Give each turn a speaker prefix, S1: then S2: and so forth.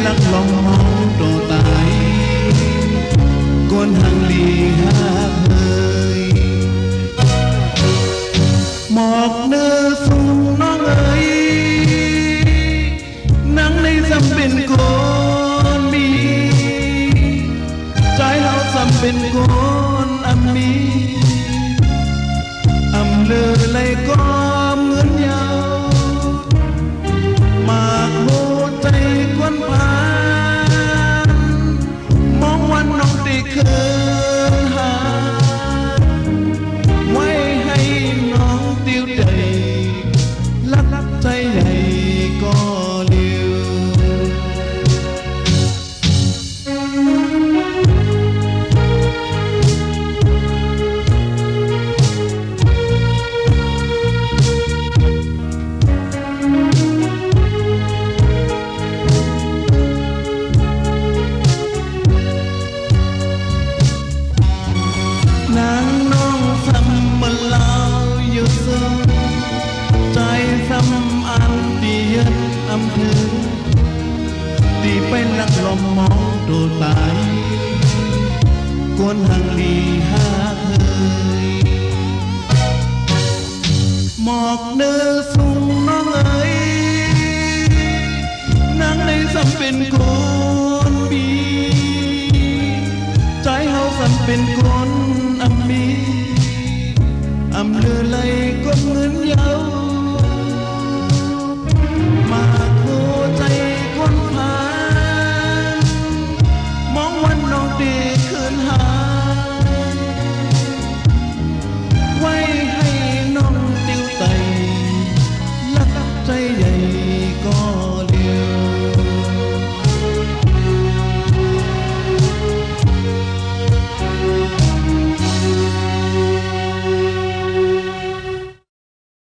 S1: lắc lòng máu đồ tái con hàng lì hát hơi một nơi sung nắng ơi nắng này dầm bên con mi trái hao dầm bên con âm mi âm lơ lấy con ngưỡng nhau mà hô tay quân phán mong ngoan nông tì khơi hát quay hay nón tiêu đầy lắc lắc tay đầy có liều nắng nong thầm mà lao yêu sớm trái thầm ăn tiền âm thư đi bên lặng lòng máu đồ tái con hàng lì hát hơi một nơi sung nắng ơi nắng này dầm bên con bi trái hao dầm bên con